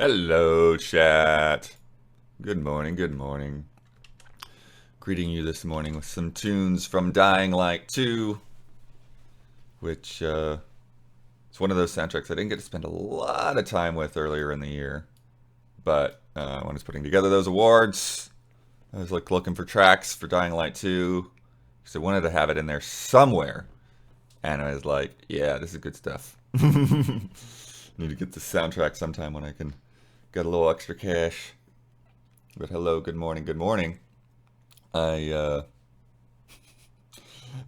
Hello, chat. Good morning, good morning. Greeting you this morning with some tunes from Dying Light 2, which is one of those soundtracks I didn't get to spend a lot of time with earlier in the year. But when I was putting together those awards, I was like looking for tracks for Dying Light 2 because I wanted to have it in there somewhere. And I was like, yeah, this is good stuff. Need to get the soundtrack sometime when I can get a little extra cash. But hello, good morning, good morning. I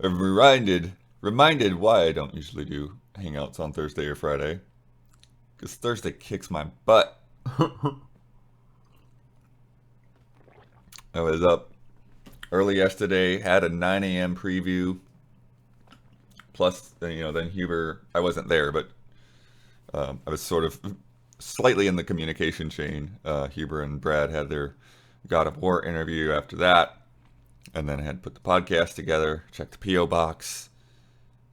am reminded why I don't usually do hangouts on Thursday or Friday. Because Thursday kicks my butt. I was up early yesterday, had a 9 a.m. preview. Plus, then Huber, I wasn't there, but I was sort of slightly in the communication chain. Huber and Brad had their God of War interview after that. And then I had to put the podcast together, check the P.O. box.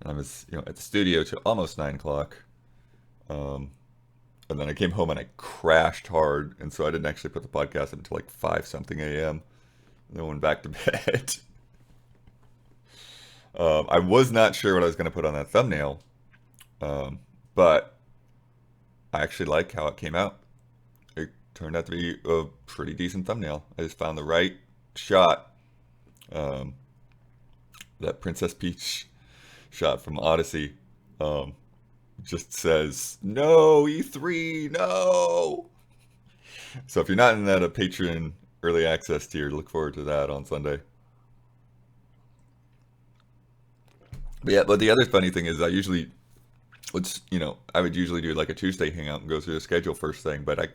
And I was, at the studio till almost 9 o'clock. And then I came home and I crashed hard. And so I didn't actually put the podcast up until like 5 something a.m. And then went back to bed. I was not sure what I was going to put on that thumbnail. But I actually like how it came out. It turned out to be a pretty decent thumbnail. I just found the right shot. That Princess Peach shot from Odyssey just says, no, E3, no! So if you're not in that Patreon early access tier, look forward to that on Sunday. But the other funny thing is I would usually do like a Tuesday hangout and go through the schedule first thing, but I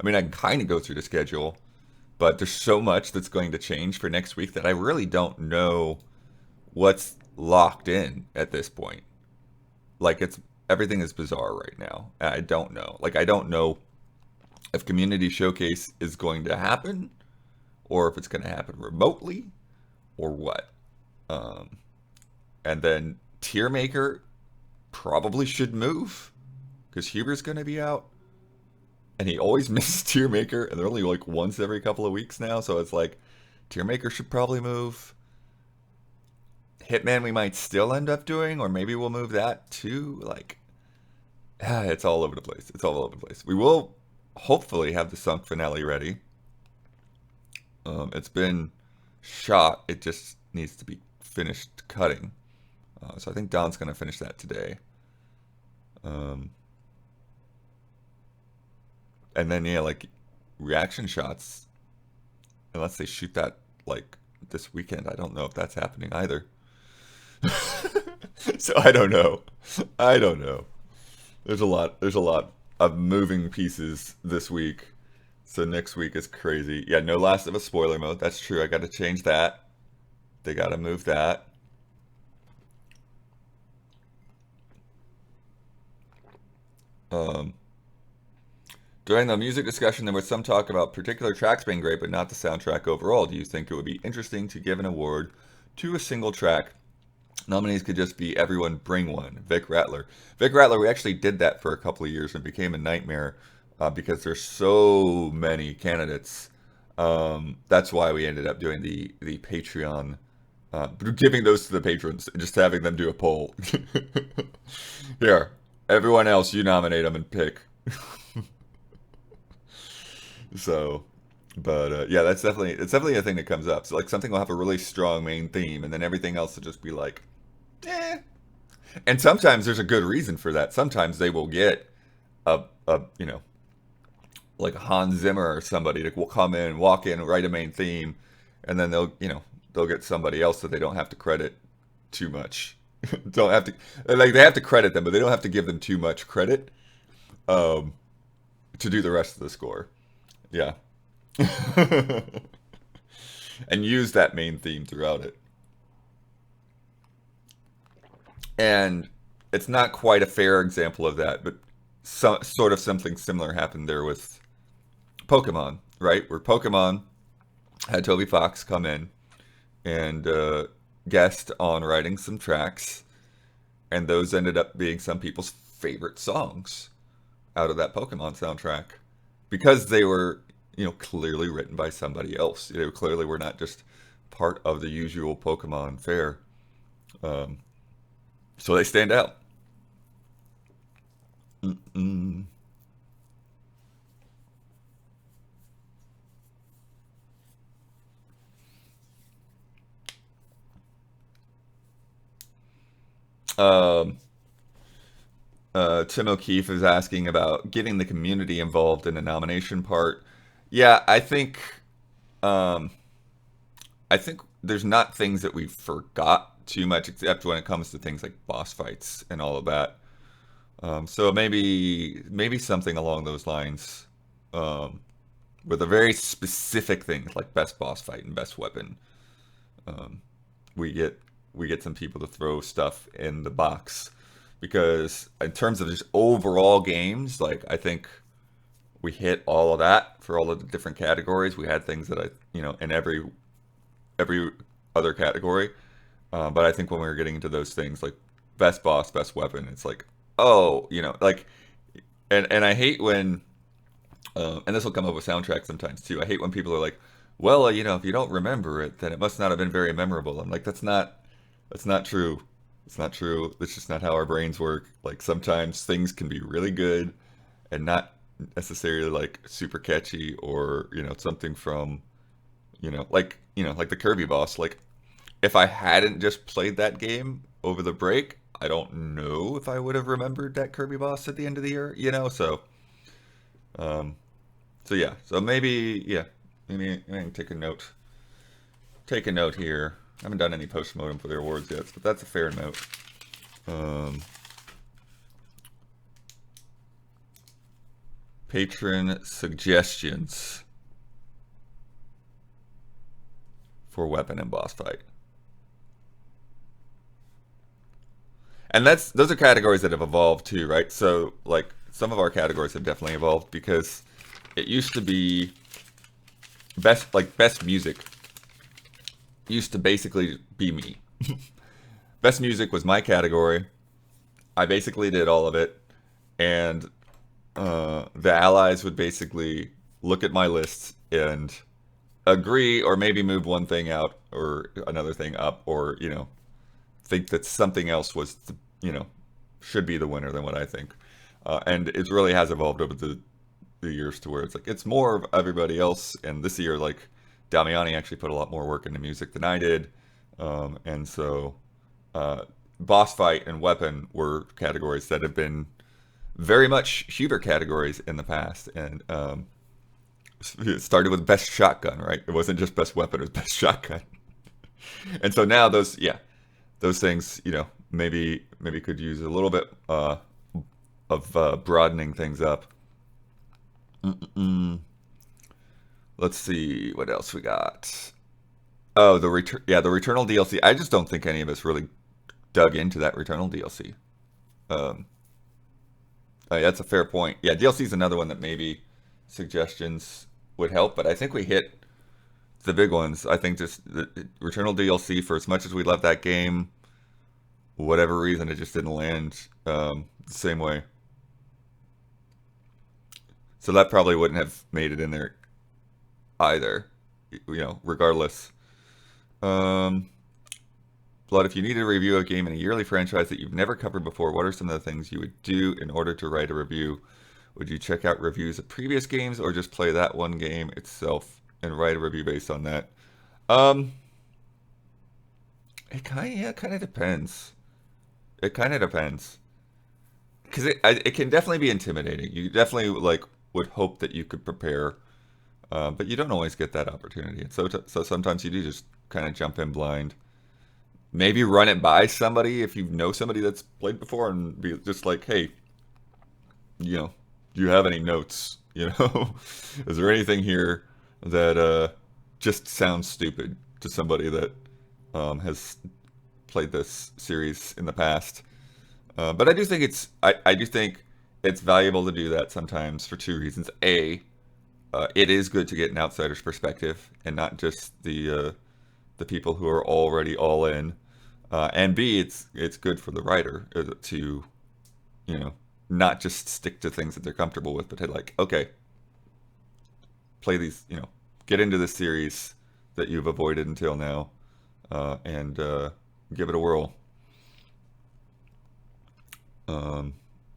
can kind of go through the schedule, but there's so much that's going to change for next week that I really don't know what's locked in at this point. Like everything is bizarre right now. I don't know. Like I don't know if Community Showcase is going to happen or if it's going to happen remotely or what. And then Tier Maker probably should move because Huber's going to be out. And he always misses Tier Maker, and they're only like once every couple of weeks now, so it's like Tier Maker should probably move. Hitman we might still end up doing, or maybe we'll move that too. It's all over the place. It's all over the place. We will hopefully have the Sunk finale ready. It's been shot. It just needs to be finished cutting. So I think Don's going to finish that today. And then, reaction shots, unless they shoot that, this weekend, I don't know if that's happening either. So I don't know. I don't know. There's a lot of moving pieces this week. So next week is crazy. Yeah, no Last of Us spoiler mode. That's true. I got to change that. They got to move that. During the music discussion, there was some talk about particular tracks being great, but not the soundtrack overall. Do you think it would be interesting to give an award to a single track? Nominees could just be everyone bring one. Vic Rattler. Vic Rattler, we actually did that for a couple of years and it became a nightmare because there's so many candidates. That's why we ended up doing the Patreon, giving those to the patrons, and just having them do a poll. Here, everyone else, you nominate them and pick. So, but yeah, it's definitely a thing that comes up. So like something will have a really strong main theme, and then everything else will just be like, eh. And sometimes there's a good reason for that. Sometimes they will get a like Hans Zimmer or somebody to come in, walk in, write a main theme, and then they'll get somebody else that they don't have to credit too much. Don't have to they have to credit them, but they don't have to give them too much credit to do the rest of the score. Yeah. And use that main theme throughout it. And it's not quite a fair example of that, but sort of something similar happened there with Pokemon, right? Where Pokemon had Toby Fox come in and guest on writing some tracks, and those ended up being some people's favorite songs out of that Pokemon soundtrack. because they were, clearly written by somebody else. They clearly were not just part of the usual Pokemon fare. Um, so they stand out. Mm-mm. Um, Tim O'Keefe is asking about getting the community involved in the nomination part. Yeah, um, I think there's not things that we forgot too much, except when it comes to things like boss fights and all of that. So maybe something along those lines, um, with a very specific things like best boss fight and best weapon. Um, we get we get some people to throw stuff in the box because in terms of just overall games, like I think we hit all of that for all of the different categories. We had things that in every other category. But I think when we were getting into those things like best boss, best weapon, it's like, oh, like, and I hate when, and this will come up with soundtracks sometimes too. I hate when people are like, well, if you don't remember it, then it must not have been very memorable. I'm like, that's not true. It's not true. That's just not how our brains work. Like sometimes things can be really good and not necessarily like super catchy or something from like the Kirby boss. Like if I hadn't just played that game over the break, I don't know if I would have remembered that Kirby boss at the end of the year. Um, so yeah, so maybe yeah, maybe I can take a note. Take a note here. I haven't done any post mortem for the awards yet, but that's a fair note. Um, Patron suggestions for weapon and boss fight. And those are categories that have evolved too, right? So like some of our categories have definitely evolved because it used to be best music used to basically be me. Best music was my category. I basically did all of it, and the allies would basically look at my list and agree, or maybe move one thing out or another thing up, or think that something else was you know should be the winner than what I think. And it really has evolved over the years to where it's like it's more of everybody else. And this year, like Damiani actually put a lot more work into music than I did, and so boss fight and weapon were categories that have been very much Hubert categories in the past, and it started with best shotgun, right? It wasn't just best weapon; it was best shotgun. And so now those things, maybe could use a little bit of broadening things up. Mm-mm. Let's see what else we got. Oh, the Returnal DLC. I just don't think any of us really dug into that Returnal DLC. Um, that's a fair point. Yeah, DLC is another one that maybe suggestions would help, but I think we hit the big ones. I think just the Returnal DLC, for as much as we love that game, whatever reason, it just didn't land the same way. So that probably wouldn't have made it in there either, regardless. Um, Blood, if you needed a review of a game in a yearly franchise that you've never covered before, what are some of the things you would do in order to write a review? Would you check out reviews of previous games or just play that one game itself and write a review based on that? Um, it kind of depends. It kind of depends because it can definitely be intimidating. You definitely like would hope that you could prepare, but you don't always get that opportunity. And so sometimes you do just kind of jump in blind. Maybe run it by somebody if you know somebody that's played before and be just like, hey, you know, do you have any notes? Is there anything here that just sounds stupid to somebody that has played this series in the past? But I do think it's valuable to do that sometimes for two reasons. A, it is good to get an outsider's perspective and not just the people who are already all in. And B, it's good for the writer to you know not just stick to things that they're comfortable with, but to like, okay, play these, get into this series that you've avoided until now, and give it a whirl. A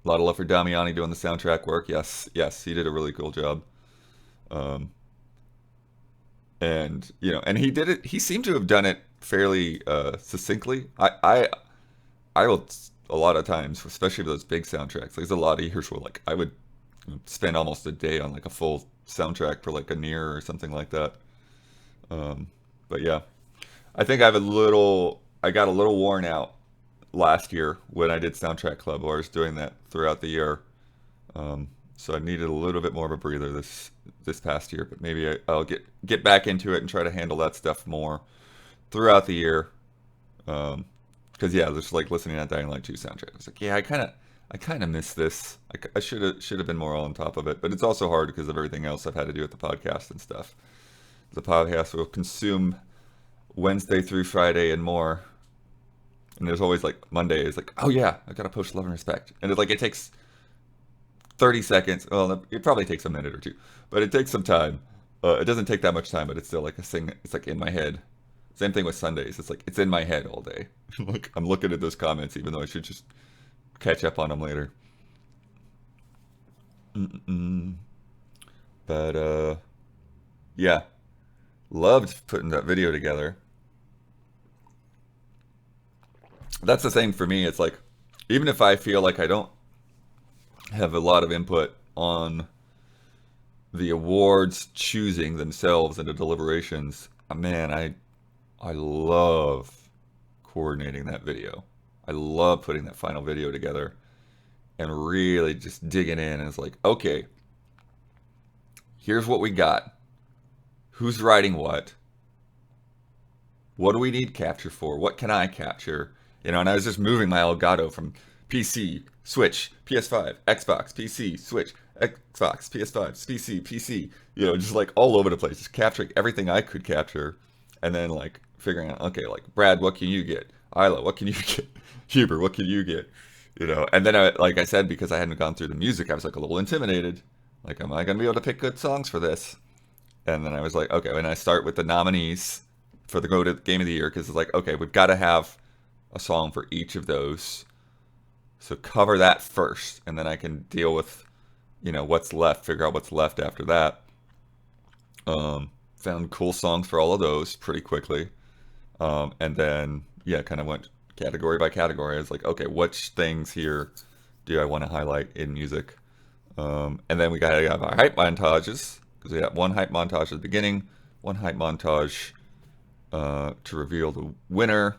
lot of love for Damiani doing the soundtrack work. Yes, he did a really cool job. And and he did it. He seemed to have done it fairly succinctly. I will a lot of times, especially for those big soundtracks. Like, there's a lot of years where like I would spend almost a day on like a full soundtrack for like a Nier or something like that. But yeah, I think I got a little worn out last year when I did Soundtrack Club, or I was doing that throughout the year. So I needed a little bit more of a breather this past year, but maybe I'll get back into it and try to handle that stuff more throughout the year. Because yeah, just like listening to that Dying Light 2 soundtrack, I was like, yeah, I kind of miss this. I should have been more on top of it, but it's also hard because of everything else I've had to do with the podcast and stuff. The podcast will consume Wednesday through Friday and more. And there's always like Monday is like, oh yeah, I gotta post Love and Respect, and it's like it takes 30 seconds. Well, it probably takes a minute or two, but it takes some time. It doesn't take that much time, but it's still like a thing. It's like in my head. Same thing with Sundays. It's like it's in my head all day. Like I'm looking at those comments, even though I should just catch up on them later. But yeah, loved putting that video together. That's the same for me. It's like, even if I feel like I don't have a lot of input on the awards choosing themselves and the deliberations, man, I love coordinating that video. I love putting that final video together and really just digging in. And it's like, okay, here's what we got. Who's writing what? What do we need capture for? What can I capture? And I was just moving my Elgato from PC, Switch, PS5, Xbox, PC, Switch, Xbox, PS5, PC, just like all over the place, just capturing everything I could capture, and then like figuring out, okay, like Brad, what can you get? Isla, what can you get? Huber, what can you get? And then like I said, because I hadn't gone through the music, I was like a little intimidated. Like, am I going to be able to pick good songs for this? And then I was like, okay, and I start with the nominees for the Game of the Year, because it's like, okay, we've got to have a song for each of those. So cover that first, and then I can deal with, what's left, figure out what's left after that. Found cool songs for all of those pretty quickly. And then, yeah, kind of went category by category. I was like, okay, which things here do I want to highlight in music? And then we got to have our hype montages, because we got one hype montage at the beginning, one hype montage to reveal the winner.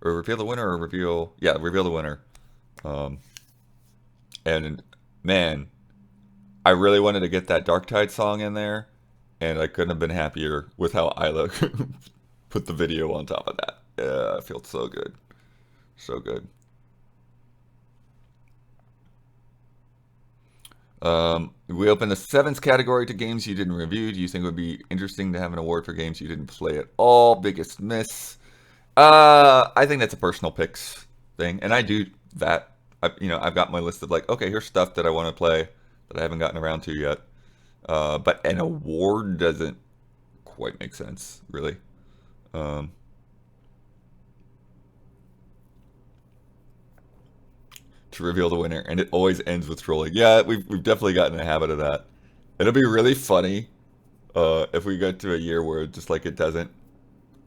Reveal the winner. And man, I really wanted to get that Dark Tide song in there, and I couldn't have been happier with how Isla put the video on top of that. Yeah, it felt so good. So good. We opened the 7th category to games you didn't review. Do you think it would be interesting to have an award for games you didn't play at all? Biggest miss? I think that's a personal picks thing, and I do that. I've got my list of like, okay, here's stuff that I want to play that I haven't gotten around to yet. But an award doesn't quite make sense, really. To reveal the winner, and it always ends with trolling. Yeah, we've definitely gotten in a habit of that. It'll be really funny if we get to a year where just like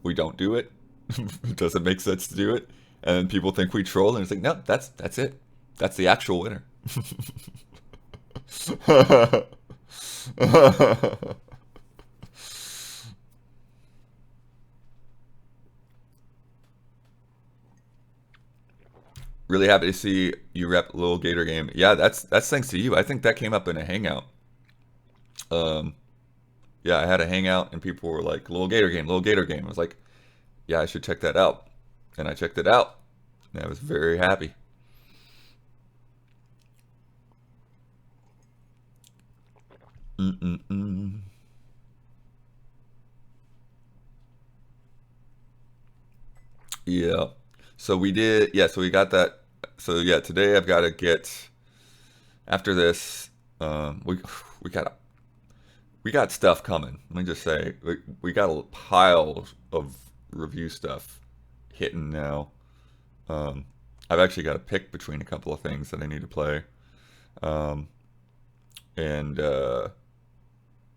we don't do it. It doesn't make sense to do it, and then people think we troll, and it's like, no, that's it. That's the actual winner. Really happy to see you rep Little Gator Game. Yeah, that's thanks to you. I think that came up in a Hangout. Yeah, I had a Hangout, and people were like, Little Gator Game, Little Gator Game. I was like, yeah, I should check that out. And I checked it out, and I was very happy. Yeah. So we did, yeah, so we got that. So yeah, today I've got to get, after this, we we got stuff coming. Let me just say, we got a pile of review stuff hitting now. Um, I've actually got to pick between a couple of things that I need to play. Um, and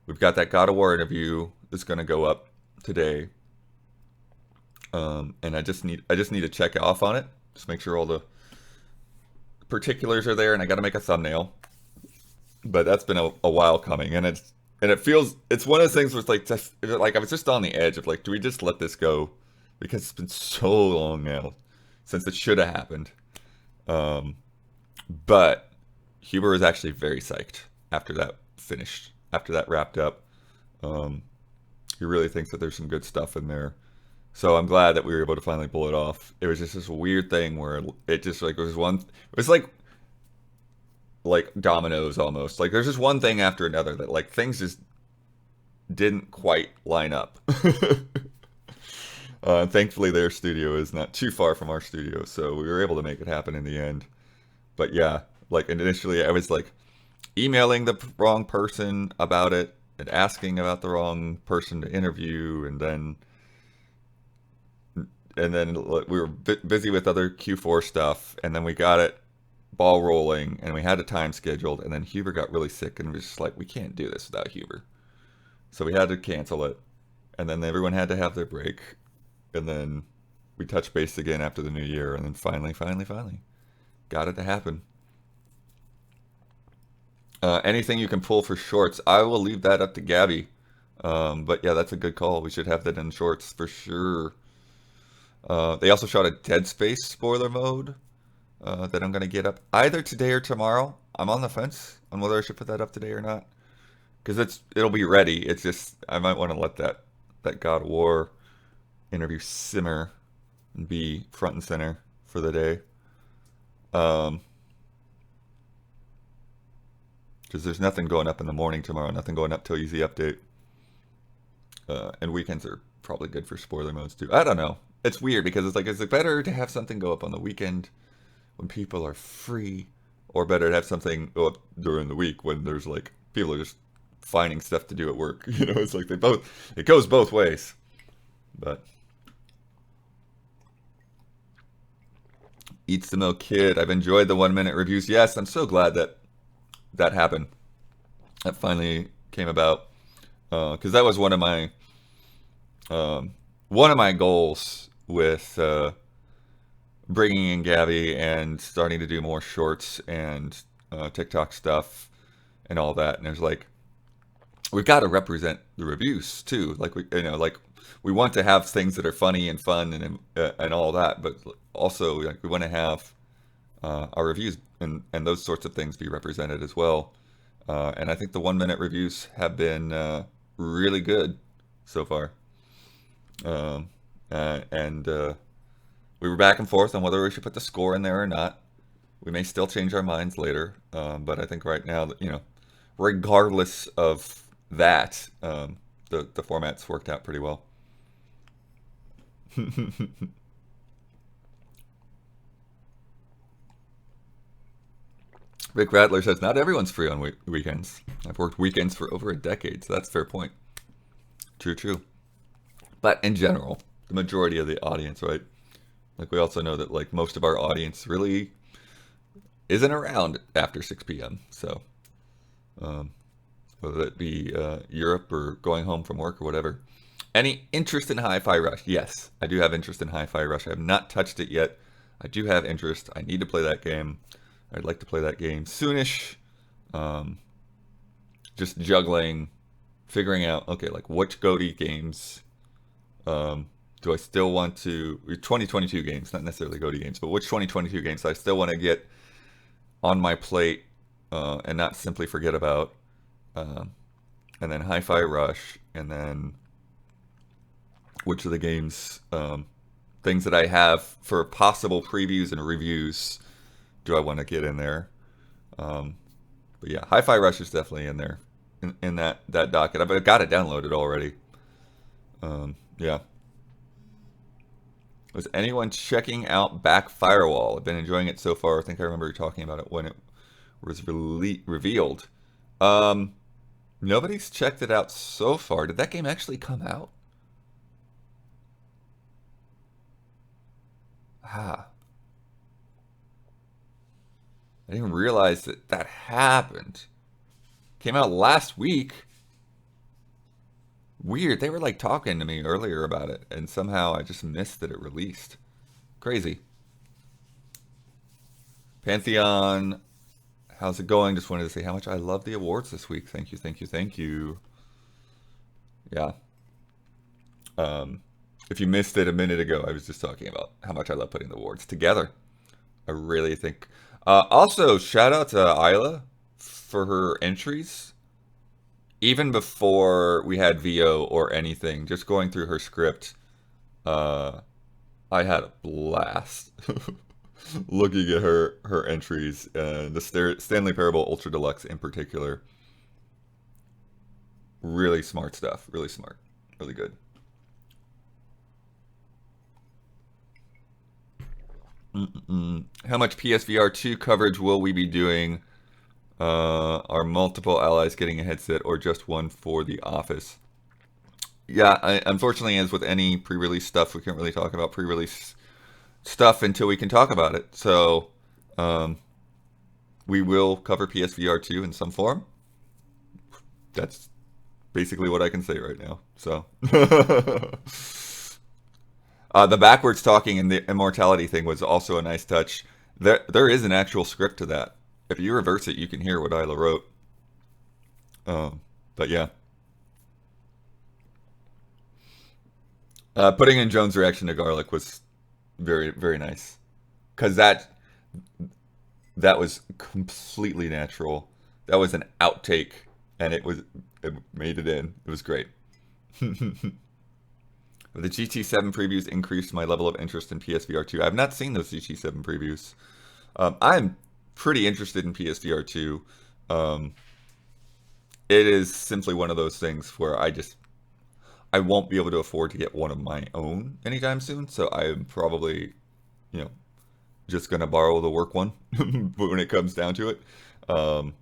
we've got that God of War interview that's going to go up today. And I just need to check off on it. Just make sure all the particulars are there, and I got to make a thumbnail. But that's been a while coming, and it feels, it's one of those things where it's like I was just on the edge of like, do we just let this go? Because it's been so long now since it should have happened. But Huber was actually very psyched after that finished, after that wrapped up. He really thinks that there's some good stuff in there. So I'm glad that we were able to finally pull it off. It was just this weird thing where it just like was one. It was like dominoes almost. Like there's just one thing after another that like things just didn't quite line up. Thankfully, their studio is not too far from our studio, so we were able to make it happen in the end. But yeah, like initially I was like emailing the wrong person about it and asking about the wrong person to interview, and then we were busy with other Q4 stuff, and then we got it ball rolling, and we had a time scheduled, and then Huber got really sick, and we was just like, we can't do this without Huber. So we had to cancel it, and then everyone had to have their break, and then we touched base again after the new year, and then finally got it to happen. Anything you can pull for shorts, I will leave that up to Gabby. But yeah, that's a good call. We should have that in shorts for sure. They also shot a Dead Space spoiler mode that I'm going to get up either today or tomorrow. I'm on the fence on whether I should put that up today or not, because it'll be ready. It's just I might want to let that God of War interview simmer and be front and center for the day. Because there's nothing going up in the morning tomorrow, nothing going up till Easy Update. And weekends are probably good for spoiler modes too. I don't know. It's weird because it's like, is it better to have something go up on the weekend when people are free, or better to have something go up during the week when there's like people are just finding stuff to do at work? You know, it's like it goes both ways. But Eats the Milk Kid, I've enjoyed the 1 minute reviews. Yes, I'm so glad that happened. That finally came about, because that was one of my goals with bringing in Gabby and starting to do more shorts and TikTok stuff and all that. And there's like, we've got to represent the reviews too. Like we want to have things that are funny and fun and all that, but also like we want to have our reviews and those sorts of things be represented as well. And I think the 1 minute reviews have been really good so far. And we were back and forth on whether we should put the score in there or not. We may still change our minds later, but I think right now, regardless of that, the format's worked out pretty well. Rick Rattler says, not everyone's free on weekends. I've worked weekends for over a decade, so that's a fair point. True. But in general, the majority of the audience, right? Like, we also know that, like, most of our audience really isn't around after 6 p.m. So, whether it be Europe or going home from work or whatever. Any interest in Hi-Fi Rush? Yes, I do have interest in Hi-Fi Rush. I have not touched it yet. I do have interest. I need to play that game. I'd like to play that game soonish. Just juggling, figuring out, okay, like, which GOTY games do I still want to... 2022 games, not necessarily GOTY games, but which 2022 games I still want to get on my plate and not simply forget about. And then Hi-Fi Rush, and then which of the games, things that I have for possible previews and reviews do I want to get in there. But yeah, Hi-Fi Rush is definitely in there, in that docket. I've got it downloaded already. Yeah. Was anyone checking out Back Firewall? I've been enjoying it so far. I think I remember talking about it when it was revealed. Nobody's checked it out so far. Did that game actually come out? Ah, I didn't realize that that happened. Came out last week. Weird. They were like talking to me earlier about it, and somehow I just missed that it released. Crazy. Pantheon, how's it going? Just wanted to say how much I love the awards this week. Thank you, thank you, thank you. Yeah. Um, if you missed it a minute ago, I was just talking about how much I love putting the awards together. I really think. Also, shout out to Isla for her entries. Even before we had VO or anything, just going through her script, uh, I had a blast looking at her entries. The Stanley Parable Ultra Deluxe in particular. Really smart stuff. Really smart. Really good. How much PSVR 2 coverage will we be doing? Are multiple allies getting a headset or just one for the office? Yeah, unfortunately, as with any pre-release stuff, we can't really talk about pre-release stuff until we can talk about it. So, um, we will cover PSVR 2 in some form. That's basically what I can say right now. So, the backwards talking and the immortality thing was also a nice touch. There is an actual script to that. If you reverse it, you can hear what Isla wrote. But yeah. Putting in Jones' reaction to garlic was very, very nice. Because that was completely natural. That was an outtake, and it made it in. It was great. The GT7 previews increased my level of interest in PSVR 2. I've not seen those GT7 previews. I'm pretty interested in PSVR 2. Um, it is simply one of those things where I won't be able to afford to get one of my own anytime soon. So I'm probably, you know, just gonna borrow the work one when it comes down to it. Um,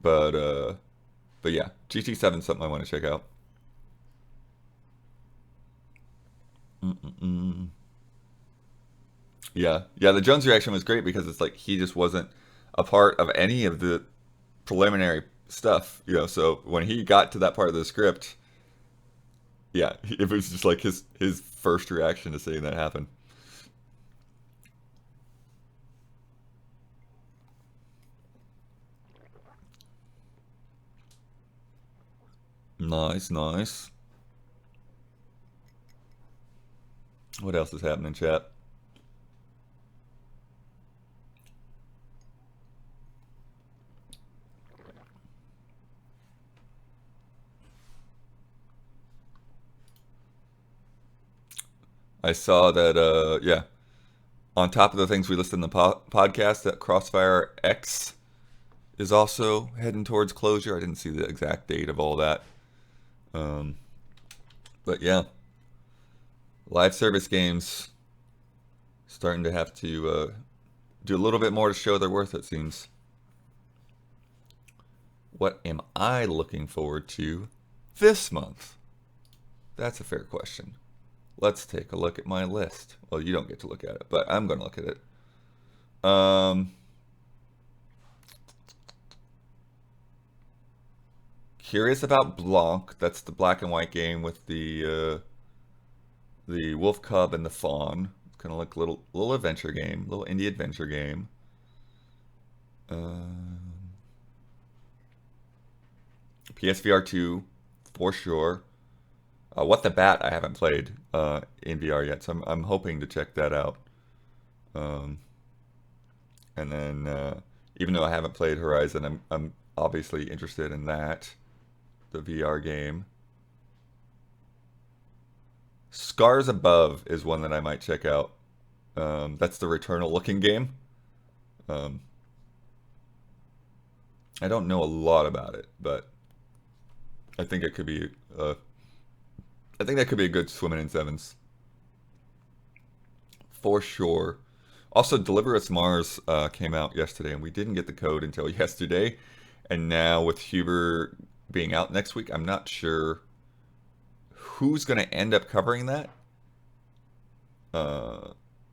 but uh, but yeah, GT7 is something I want to check out. Mm-mm-mm. Yeah, yeah. The Jones reaction was great because it's like he just wasn't a part of any of the preliminary stuff, So when he got to that part of the script, yeah, it was just like his first reaction to seeing that happen. Nice, nice. What else is happening, chat? I saw that, yeah, on top of the things we listed in the podcast, that Crossfire X is also heading towards closure. I didn't see the exact date of all that. Um, but yeah, live service games starting to have to do a little bit more to show their worth, it seems. What am I looking forward to this month? That's a fair question. Let's take a look at my list. Well, you don't get to look at it, but I'm going to look at it. Um, Curious about Blanc. That's the black and white game with the wolf cub and the fawn. It's kind of like a little adventure game, little indie adventure game. Uh, PSVR 2 for sure. What the Bat I haven't played in VR yet, so I'm hoping to check that out. Um, and then even though I haven't played Horizon, I'm obviously interested in that, the VR game. Scars Above is one that I might check out. That's the Returnal looking game. Um, I don't know a lot about it, but I think it could be. I think that could be a good swimming in sevens for sure. Also, Deliver Us Mars came out yesterday, and we didn't get the code until yesterday. And now with Huber being out next week. I'm not sure who's going to end up covering that.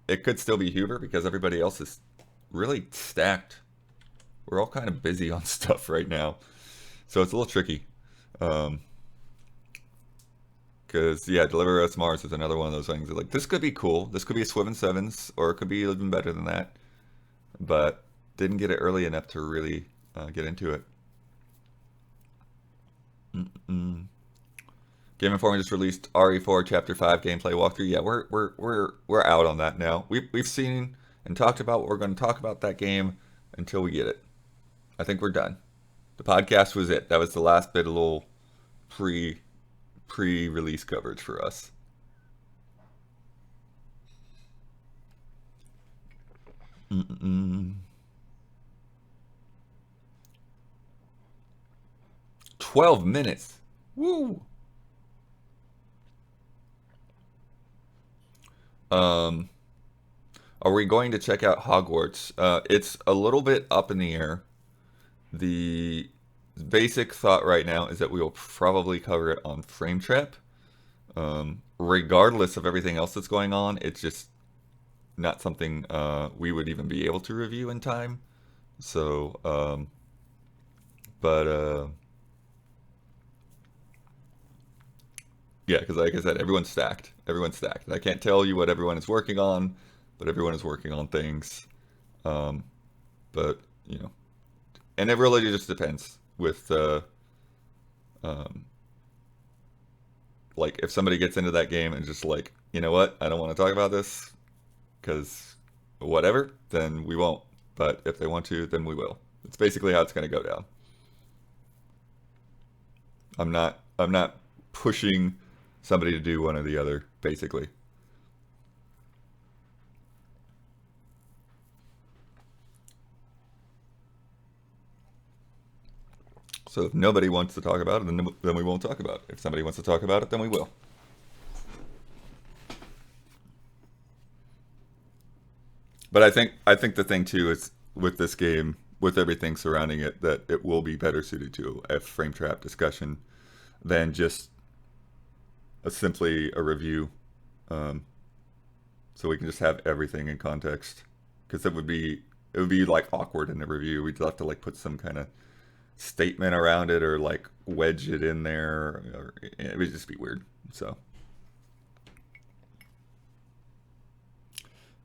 It could still be Huber because everybody else is really stacked. We're all kind of busy on stuff right now, so it's a little tricky. Because yeah, Deliver Us Mars is another one of those things. Like, this could be cool. This could be a Swiven Sevens, or it could be even better than that. But didn't get it early enough to really get into it. Game Informer just released RE4 Chapter 5 gameplay walkthrough. Yeah, we're out on that now. We've seen and talked about what we're going to talk about that game until we get it. I think we're done. The podcast was it. That was the last bit of little pre-release coverage for us. Mm-mm. 12 minutes. Woo. Are we going to check out Hogwarts? It's a little bit up in the air. The basic thought right now is that we will probably cover it on Frame Trap. Regardless of everything else that's going on, it's just not something we would even be able to review in time. So, yeah, because like I said, everyone's stacked. Everyone's stacked. And I can't tell you what everyone is working on, but everyone is working on things. But, you know, and it really just depends with, like, if somebody gets into that game and just like, you know what, I don't want to talk about this because whatever, then we won't. But if they want to, then we will. It's basically how it's going to go down. I'm not pushing somebody to do one or the other, basically. So if nobody wants to talk about it, then we won't talk about it. If somebody wants to talk about it, then we will. But I think the thing too is with this game, with everything surrounding it, that it will be better suited to a frame trap discussion than just simply a review. So we can just have everything in context, because it would be like awkward in a review. We'd have to like put some kind of statement around it or like wedge it in there, or it would just be weird. So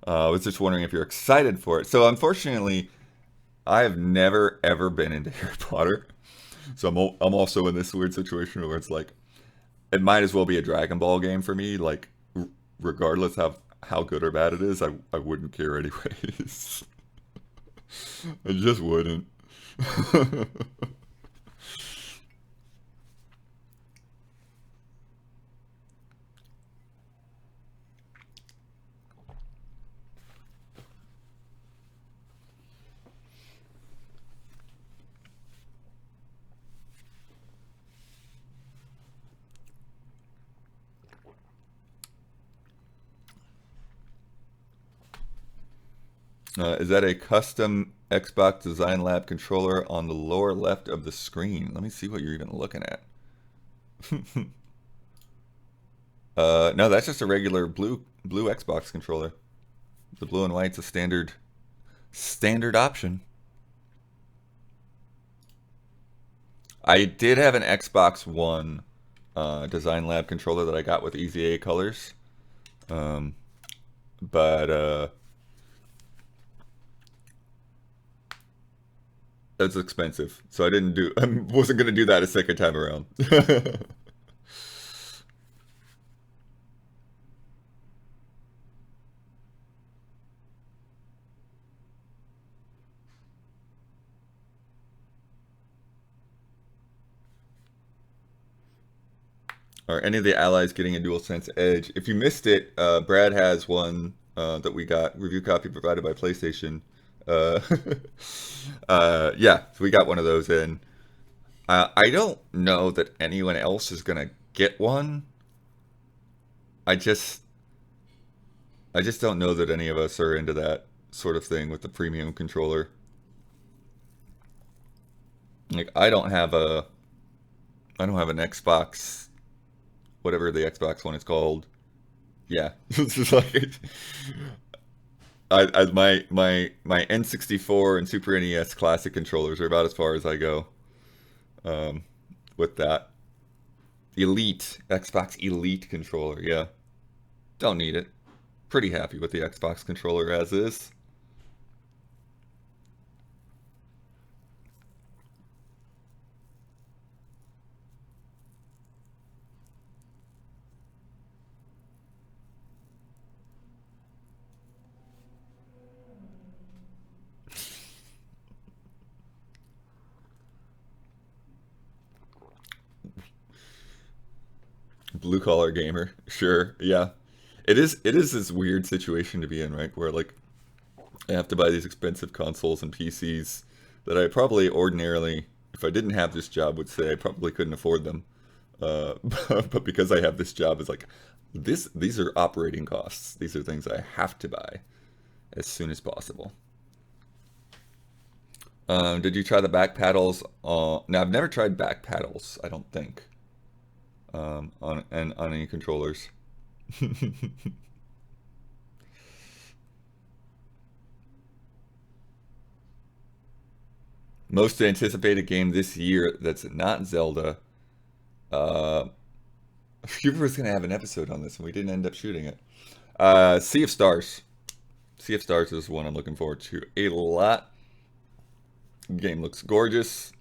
I was just wondering if you're excited for it. So unfortunately, I have never ever been into Harry Potter. So I'm also in this weird situation where it's like it might as well be a Dragon Ball game for me. Like regardless of how good or bad it is, I wouldn't care anyways. I just wouldn't. Is that a custom Xbox Design Lab controller on the lower left of the screen? Let me see what you're even looking at. No, that's just a regular blue Xbox controller. The blue and white's a standard option. I did have an Xbox One Design Lab controller that I got with EZA colors, but it's expensive, so I wasn't gonna do that a second time around. Are any of the allies getting a DualSense Edge? If you missed it, Brad has one that we got review copy provided by PlayStation. Uh, yeah, so we got one of those in. I don't know that anyone else is gonna get one. I just I just don't know that any of us are into that sort of thing with the premium controller. Like I don't have a I don't have an Xbox, whatever the Xbox one is called. Yeah, it's just like my N64 and Super NES classic controllers are about as far as I go um, with that. Elite Xbox Elite controller. Yeah, don't need it. Pretty happy with the Xbox controller as is. Blue collar gamer, sure, yeah. It is this weird situation to be in, right? Where like I have to buy these expensive consoles and PCs that I probably ordinarily, if I didn't have this job, would say I probably couldn't afford them. But because I have this job, it's like these are operating costs. These are things I have to buy as soon as possible. Did you try the back paddles? No, I've never tried back paddles. I don't think on any controllers. Most anticipated game this year that's not Zelda. Uh, Cuber was gonna have an episode on this, and we didn't end up shooting it. Sea of Stars. Sea of Stars is one I'm looking forward to a lot. Game looks gorgeous.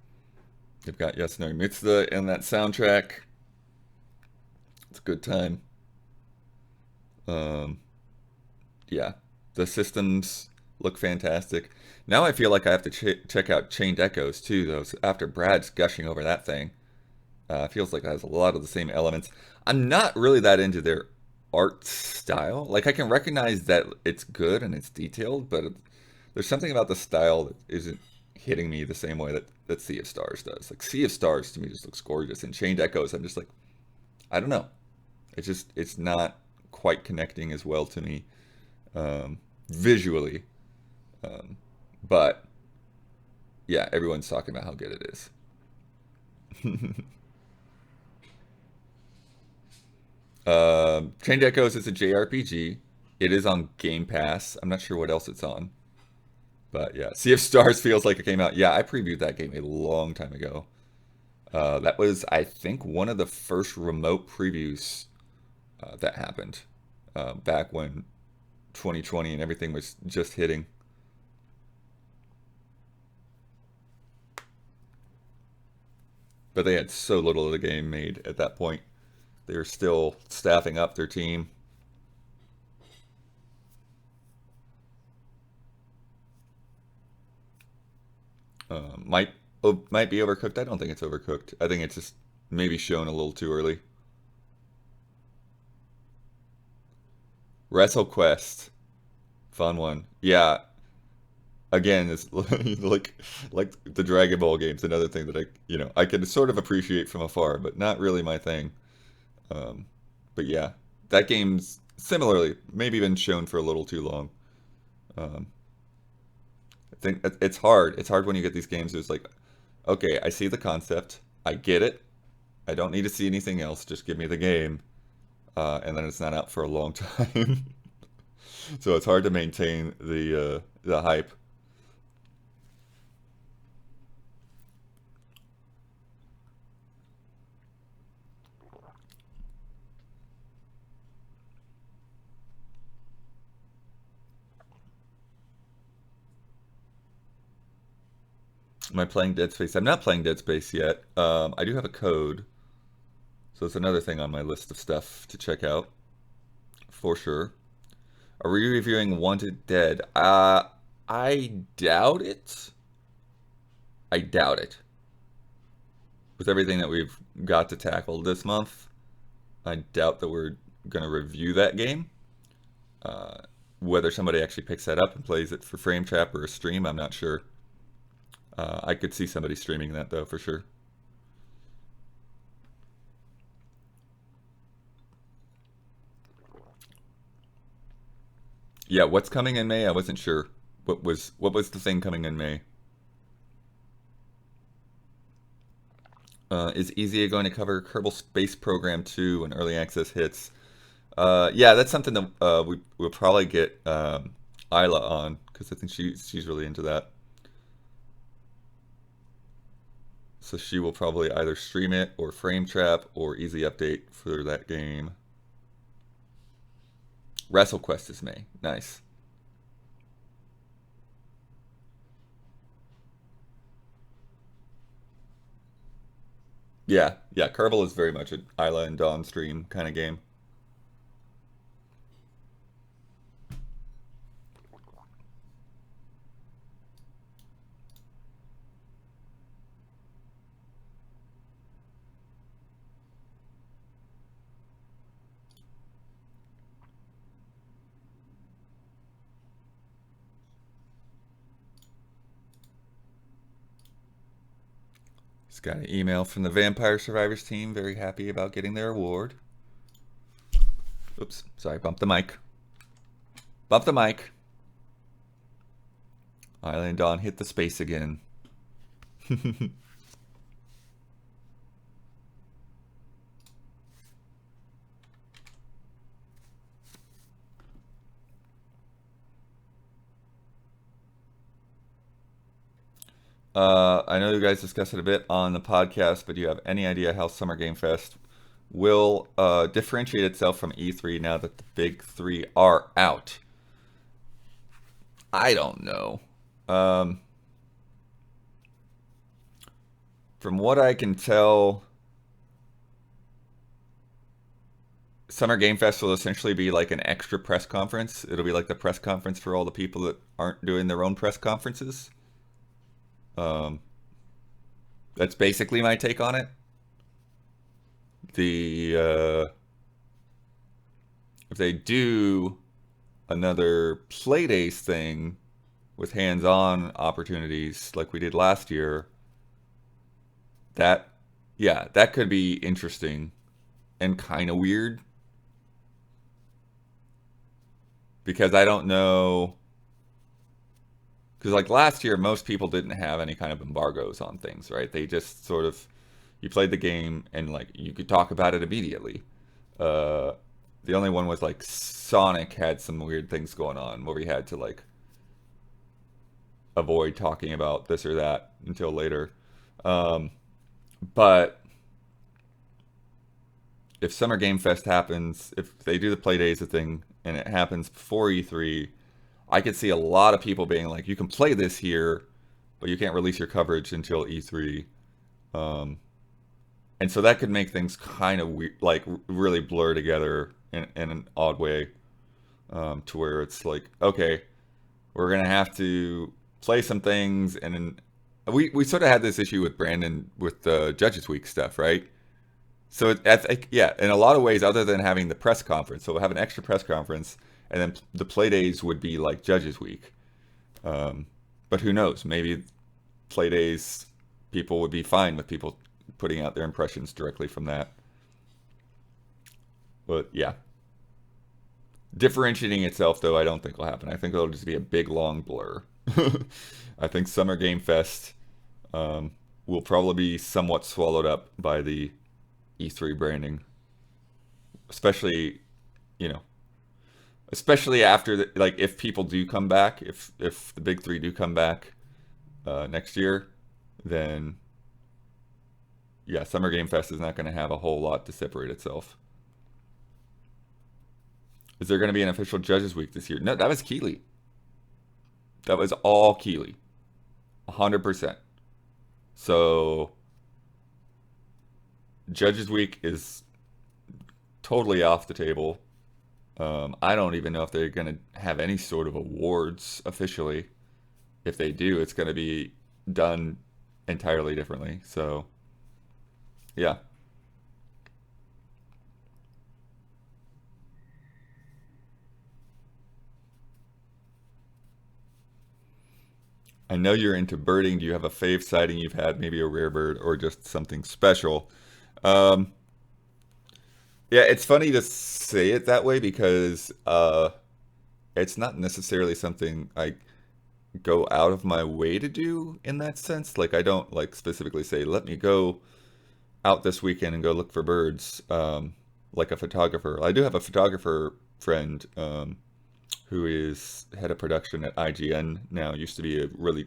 They've got Yasunori Mitsuda in that soundtrack. It's a good time. Um, yeah, the systems look fantastic. Now I feel like I have to check out Chained Echoes too, though. So after Brad's gushing over that thing, feels like it has a lot of the same elements. I'm not really that into their art style. Like I can recognize that it's good and it's detailed, but there's something about the style that isn't hitting me the same way that Sea of Stars does. Like Sea of Stars to me just looks gorgeous, and Chained Echoes, I'm just like, I don't know. It's not quite connecting as well to me visually. Um, but yeah, everyone's talking about how good it is. Chained Echoes is a JRPG. It is on Game Pass. I'm not sure what else it's on. But yeah, Sea of Stars feels like it came out. Yeah, I previewed that game a long time ago. That was, I think, one of the first remote previews that happened back when 2020 and everything was just hitting. But they had so little of the game made at that point. They were still staffing up their team. Might might be overcooked. I don't think it's overcooked. I think it's just maybe shown a little too early. WrestleQuest, fun one. Yeah, again, it's like the Dragon Ball games. Another thing that I can sort of appreciate from afar, but not really my thing. Um, but yeah, that game's similarly maybe been shown for a little too long. Um, I think it's hard. It's hard when you get these games. It's like, okay, I see the concept, I get it. I don't need to see anything else. Just give me the game, and then it's not out for a long time. So it's hard to maintain the hype. Am I playing Dead Space? I'm not playing Dead Space yet. I do have a code, so it's another thing on my list of stuff to check out for sure. Are we reviewing Wanted Dead? I doubt it. I doubt it. With everything that we've got to tackle this month, I doubt that we're going to review that game. Uh, Whether somebody actually picks that up and plays it for Frame Trap or a stream, I'm not sure. I could see somebody streaming that though, for sure. Yeah, what's coming in May? I wasn't sure. What was the thing coming in May? Is Easy going to cover Kerbal Space Program 2 when early access hits? Yeah, that's something that we'll probably get Isla on because I think she's really into that. So she will probably either stream it or frame trap or easy update for that game. WrestleQuest is May. Nice. Yeah, yeah. Kerbal is very much an Isla and Dawn stream kind of game. Just got an email from the Vampire Survivors team. Very happy about getting their award. Oops, sorry, bump the mic. Bump the mic. Isla and Dawn hit the space again. I know you guys discussed it a bit on the podcast, but do you have any idea how Summer Game Fest will differentiate itself from E3 now that the big three are out? I don't know. From what I can tell, Summer Game Fest will essentially be like an extra press conference. It'll be like the press conference for all the people that aren't doing their own press conferences. Um, that's basically my take on it. The if they do another Playdays thing with hands-on opportunities like we did last year, that yeah, that could be interesting and kind of weird because I don't know because like last year most people didn't have any kind of embargoes on things, right? They just sort of you played the game and like you could talk about it immediately. Uh, the only one was like Sonic had some weird things going on where we had to like avoid talking about this or that until later. Um, but if Summer Game Fest happens, if they do the Play Days thing and it happens before E3, I could see a lot of people being like, "You can play this here, but you can't release your coverage until E3." Um, and so that could make things kind of weird, like really blur together in an odd way, to where it's like, okay, we're gonna have to play some things, and then we sort of had this issue with Brandon with the Judges Week stuff, right? So yeah, in a lot of ways, other than having the press conference, so we'll have an extra press conference, and then the play days would be like Judges Week. Um, but who knows? Maybe play days people would be fine with people putting out their impressions directly from that. But yeah, differentiating itself though, I don't think will happen. I think it'll just be a big long blur. I think Summer Game Fest will probably be somewhat swallowed up by the E3 branding, especially you know, especially after like if people do come back, if the big three do come back next year, then yeah, Summer Game Fest is not going to have a whole lot to separate itself. Is there going to be an official Judges Week this year? No, that was Keeley. That was all Keeley, 100%. So Judges Week is totally off the table. I don't even know if they're going to have any sort of awards officially. If they do, it's going to be done entirely differently. So, yeah. I know you're into birding. Do you have a fave sighting you've had, maybe a rare bird or just something special? Um, yeah, it's funny to say it that way because it's not necessarily something I go out of my way to do in that sense. Like I don't like specifically say, let me go out this weekend and go look for birds, like a photographer. I do have a photographer friend who is head of production at IGN now. Used to be a really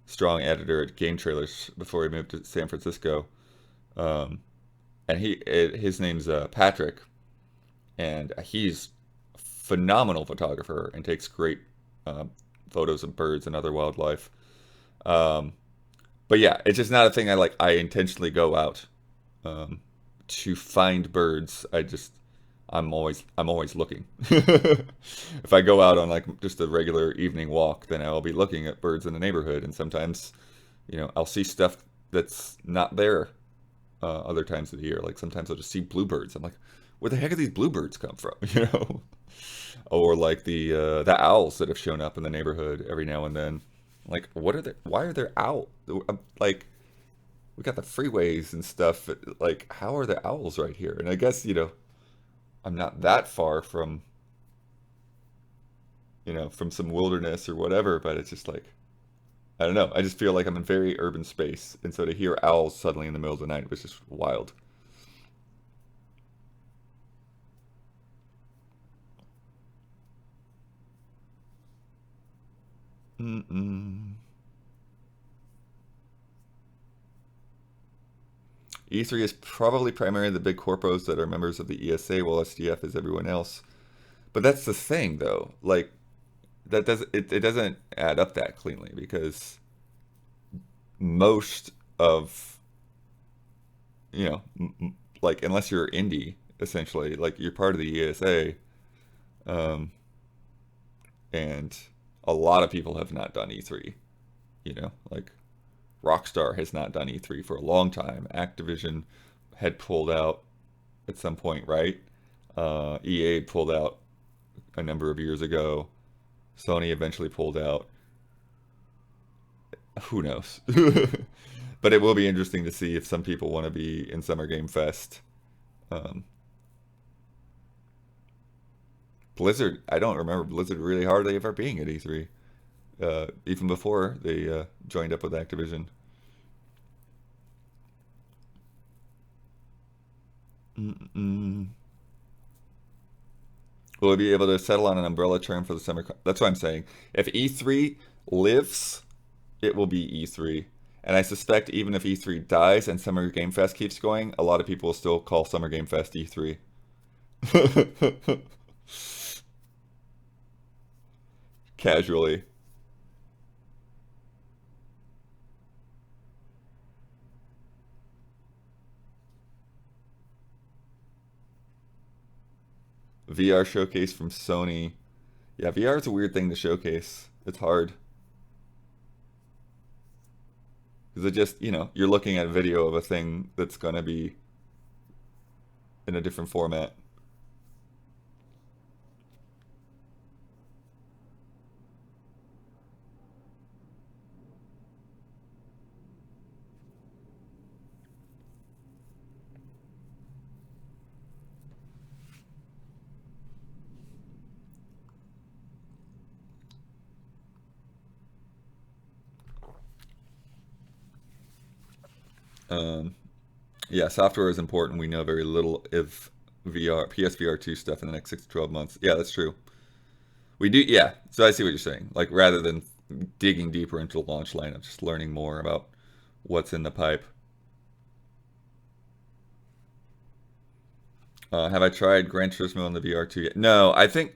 strong editor at Game Trailers before he moved to San Francisco. Um, and his name's Patrick, and he's a phenomenal photographer and takes great uh, photos of birds and other wildlife. Um, but yeah, it's just not a thing I intentionally go out to find birds. I'm always looking. If I go out on like just a regular evening walk, then I'll be looking at birds in the neighborhood, and sometimes, I'll see stuff that's not there other times of the year. Like sometimes I'll just see bluebirds. I'm like, where the heck do these bluebirds come from? Or like the owls that have shown up in the neighborhood every now and then. Like, what are they? Why are there owls? Like, we got the freeways and stuff. Like, how are the owls right here? And I guess I'm not that far from some wilderness or whatever, but it's just like, I don't know. I just feel like I'm in very urban space, and so to hear owls suddenly in the middle of the night was just wild. Mm-mm. E3 is probably primarily the big corpos that are members of the ESA, while SDF is everyone else. But that's the thing, though. Like it doesn't add up that cleanly because most of like unless you're indie, essentially, like you're part of the ESA, um, and a lot of people have not done E3. Like Rockstar has not done E3 for a long time. Activision had pulled out at some point, right? EA pulled out a number of years ago. Sony eventually pulled out. Who knows? But it will be interesting to see if some people want to be in Summer Game Fest. Um, Blizzard, I don't remember Blizzard really hardly ever being at E3, even before they joined up with Activision. Mm-mm. Will we be able to settle on an umbrella term for the summer? That's what I'm saying. If E3 lives, it will be E3. And I suspect even if E3 dies and Summer Game Fest keeps going, a lot of people will still call Summer Game Fest E3. Casually. VR showcase from Sony. Yeah, VR is a weird thing to showcase. It's hard. Because it just, you're looking at a video of a thing that's going to be in a different format. Um, yeah, software is important. We know very little if PSVR 2 stuff in the next 6 to 12 months. Yeah, that's true. We do, yeah. So I see what you're saying. Like, rather than digging deeper into the launch lineup, just learning more about what's in the pipe. Have I tried Gran Turismo on the VR2 yet? No, I think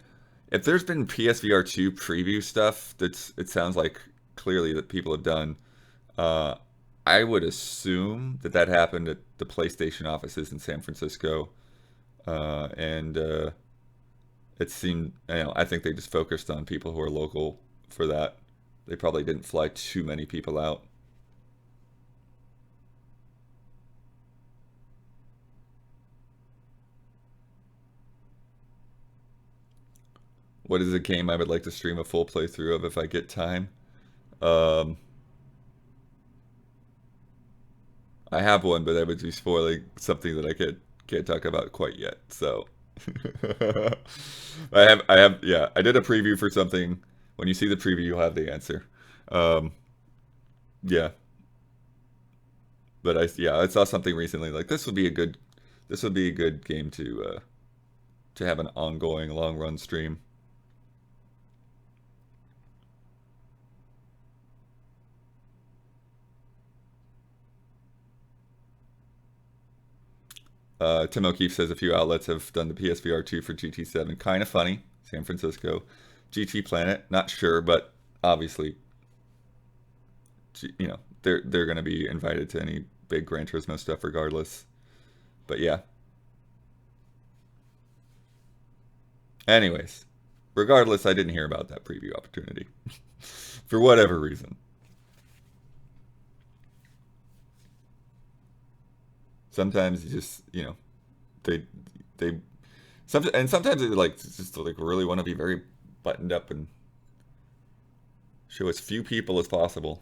if there's been PSVR 2 preview stuff it sounds like clearly that people have done, uh, I would assume that happened at the PlayStation offices in San Francisco. And it seemed, I think they just focused on people who are local for that. They probably didn't fly too many people out. What is a game I would like to stream a full playthrough of if I get time? Um, I have one, but I would be spoiling something that I can't talk about quite yet. So yeah, I did a preview for something. When you see the preview, you'll have the answer. Um, yeah, But I saw something recently like this would be a good game to have an ongoing long run stream. Tim O'Keefe says a few outlets have done the PSVR 2 for GT7. Kind of funny. San Francisco. GT Planet, not sure, but obviously, they're going to be invited to any big Gran Turismo stuff regardless. But yeah. Anyways, regardless, I didn't hear about that preview opportunity for whatever reason. Sometimes you just, they they sometimes they like just like really want to be very buttoned up and show as few people as possible.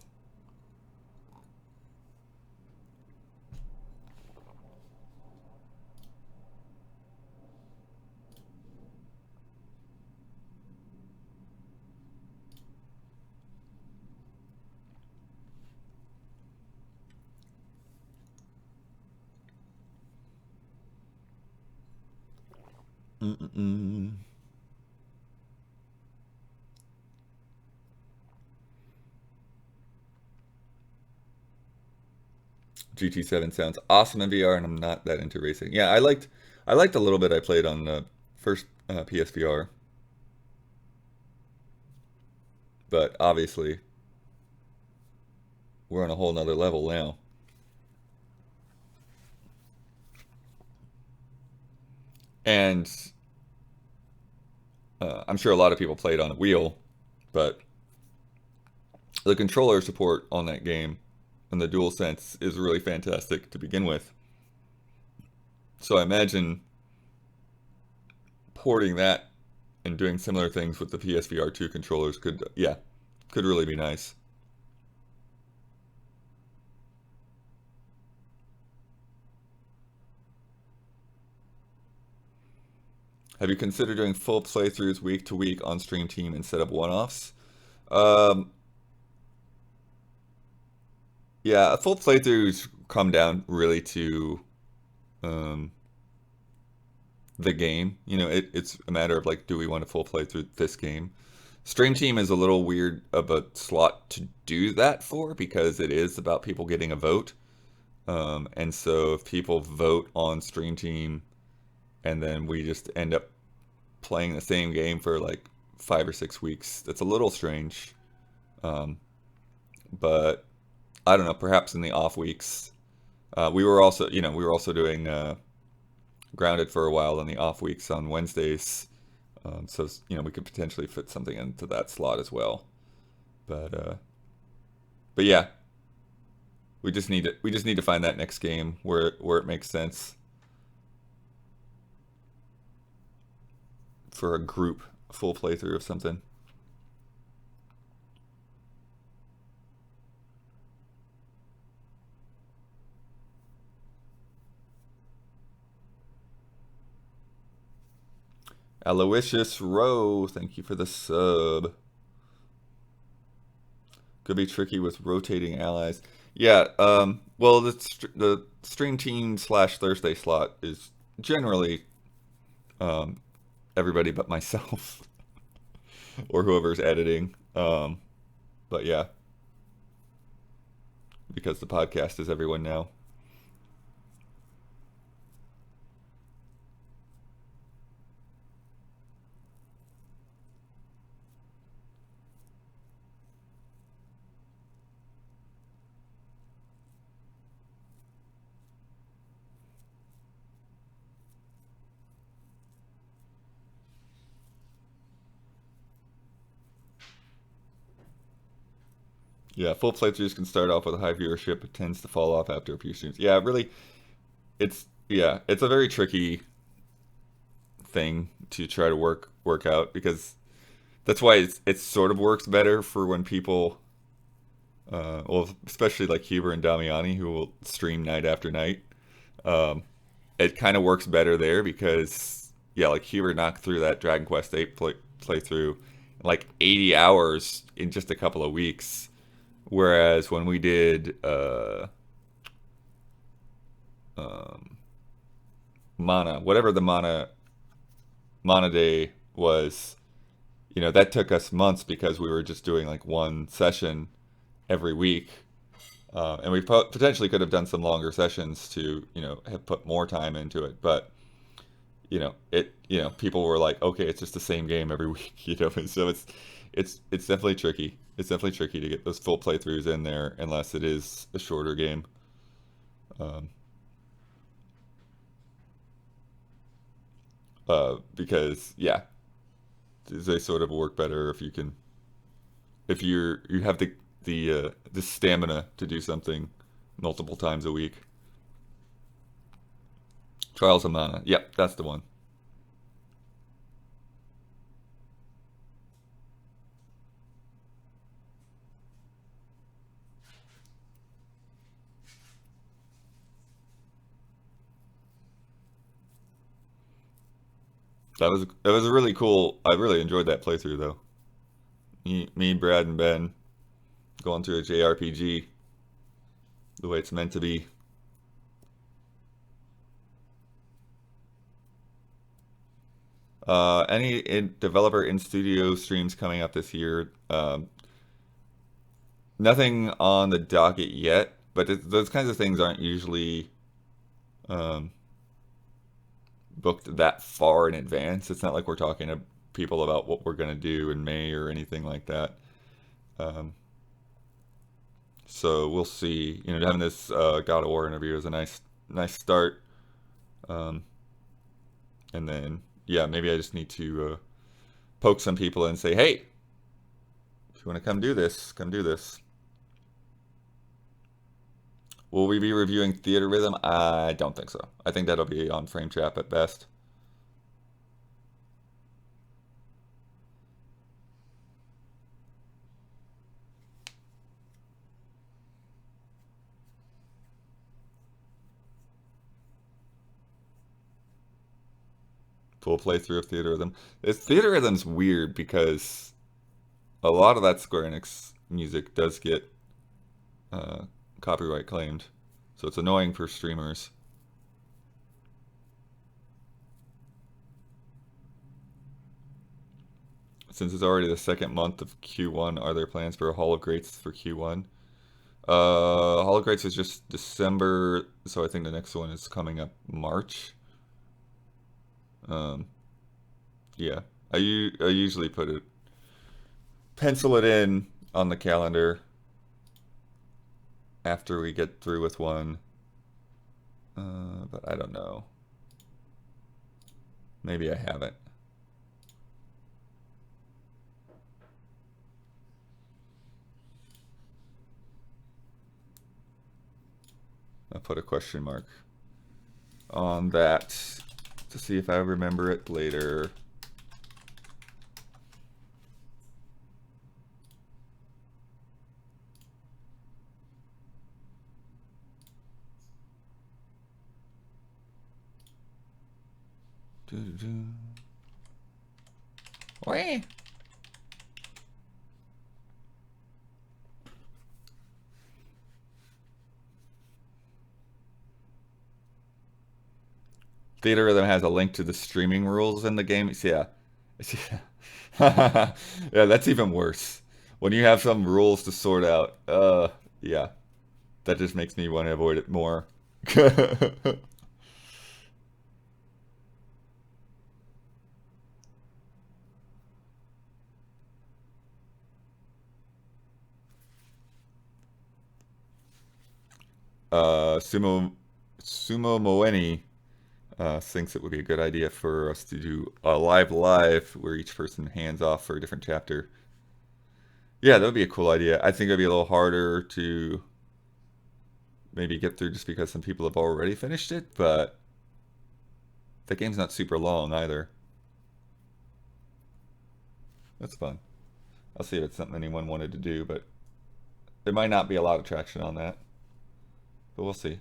Mm-mm. GT7 sounds awesome in VR, and I'm not that into racing. Yeah, I liked a little bit I played on the first PSVR, but obviously we're on a whole nother level now. And I'm sure a lot of people played on a wheel, but the controller support on that game and the DualSense is really fantastic to begin with. So I imagine porting that and doing similar things with the PSVR 2 controllers could really be nice. Have you considered doing full playthroughs week to week on Stream Team instead of one-offs? Um, yeah, full playthroughs come down really to um, the game. It's a matter of like, do we want to full play through this game? Stream Team is a little weird of a slot to do that for because it is about people getting a vote. And so if people vote on Stream Team and then we just end up playing the same game for like 5 or 6 weeks, that's a little strange. Um, but I don't know, perhaps in the off weeks. We were also doing grounded for a while in the off weeks on Wednesdays. So we could potentially fit something into that slot as well. But but yeah, we just need to find that next game where it makes sense for a group full playthrough of something. Aloysius Rowe, thank you for the sub. Could be tricky with rotating allies. Yeah, well, the stream team slash Thursday slot is generally um, everybody but myself or whoever's editing. But yeah, because the podcast is everyone now. Yeah, full playthroughs can start off with a high viewership, but tends to fall off after a few streams. Yeah, really, it's a very tricky thing to try to work out because that's why it sort of works better for when people, well, especially like Huber and Damiani who will stream night after night. Um, it kind of works better there because yeah, like Huber knocked through that Dragon Quest 8 playthrough in like 80 hours in just a couple of weeks. Whereas when we did um, mana, whatever the mana day was. That took us months because we were just doing like one session every week. And we potentially could have done some longer sessions to, have put more time into it. But, people were like, okay, it's just the same game every week, and so it's definitely tricky. It's definitely tricky to get those full playthroughs in there unless it is a shorter game. Um, because yeah, they sort of work better if you have the stamina to do something multiple times a week. Trials of Mana. Yep, that's the one. That was a really cool. I really enjoyed that playthrough though. Me, Brad, and Ben going through a JRPG the way it's meant to be. Any developer in studio streams coming up this year? Nothing on the docket yet, but those kinds of things aren't usually um, booked that far in advance. It's not like we're talking to people about what we're going to do in May or anything like that. Um, so we'll see. Having this God of War interview is a nice start. Um, and then, yeah, maybe I just need to poke some people and say, hey, if you want to come do this, come do this. Will we be reviewing Theater Rhythm? I don't think so. I think that'll be on Frame Trap at best. Full playthrough of Theater Rhythm. Theater Rhythm's weird because a lot of that Square Enix music does get uh, copyright claimed, so it's annoying for streamers. Since it's already the second month of Q1, are there plans for a Hall of Greats for Q1? Hall of Greats is just December, so I think the next one is coming up March. Um, yeah, I usually pencil it in on the calendar after we get through with one. But I don't know. Maybe I haven't. I'll put a question mark on that to see if I remember it later. Wait. Theater Rhythm has a link to the streaming rules in the game. Yeah. Yeah, that's even worse. When you have some rules to sort out, yeah, that just makes me want to avoid it more. Sumo Moeni thinks it would be a good idea for us to do a live where each person hands off for a different chapter. Yeah, that would be a cool idea. I think it'd be a little harder to maybe get through just because some people have already finished it, but the game's not super long either. That's fun. I'll see if it's something anyone wanted to do, but there might not be a lot of traction on that. But we'll see.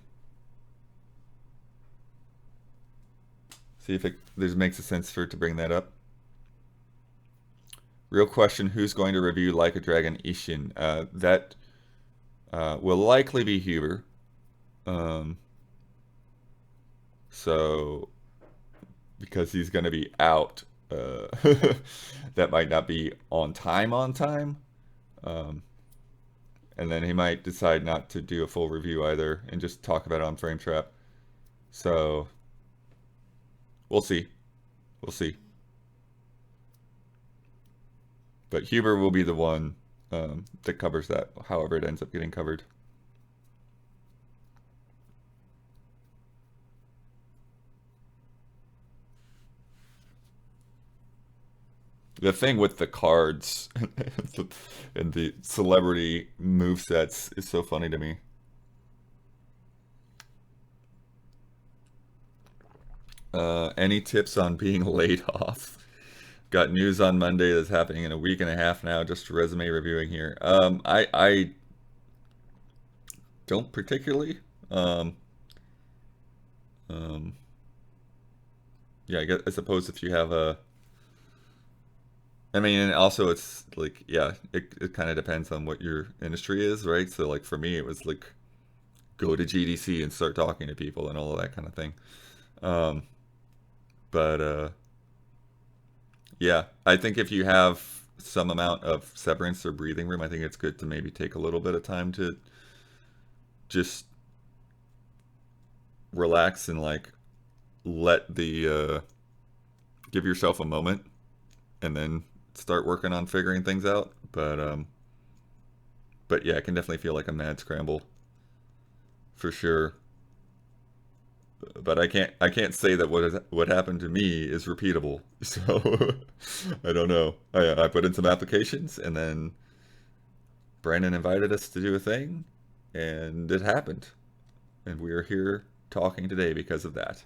See if it makes a sense for it to bring that up. Real question: who's going to review Like a Dragon Ishin? That will likely be Huber. So because he's going to be out, that might not be on time. Um, and then he might decide not to do a full review either and just talk about it on Frame Trap. So we'll see. We'll see. But Huber will be the one that covers that, however it ends up getting covered. The thing with the cards and the celebrity movesets is so funny to me. Any tips on being laid off? Got news on Monday that's happening in a week and a half now. Just resume reviewing here. I don't particularly. Um, um, yeah, I suppose if you have a, I mean, and also it's like, yeah, it kind of depends on what your industry is, right? So like for me, it was like go to GDC and start talking to people and all of that kind of thing. Um, but yeah, I think if you have some amount of severance or breathing room, I think it's good to maybe take a little bit of time to just relax and like let the give yourself a moment and then start working on figuring things out. But yeah, it can definitely feel like a mad scramble for sure. But I can't say that what happened to me is repeatable. So I don't know. I put in some applications and then Brandon invited us to do a thing and it happened. And we are here talking today because of that.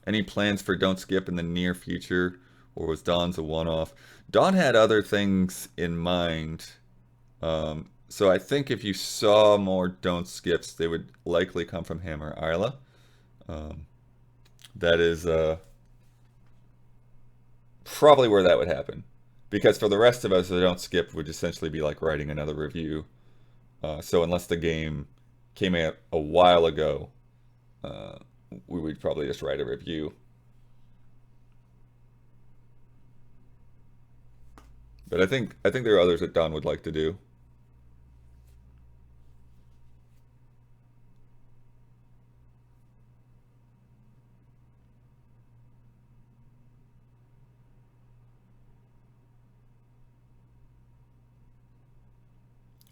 Any plans for Don't Skip in the near future, or was Don's a one-off? Don had other things in mind. So I think if you saw more Don't Skips, they would likely come from him or Isla. Um, that is probably where that would happen. Because for the rest of us, the Don't Skip would essentially be like writing another review. So unless the game came out a while ago, uh, we would probably just write a review. But I think there are others that Don would like to do.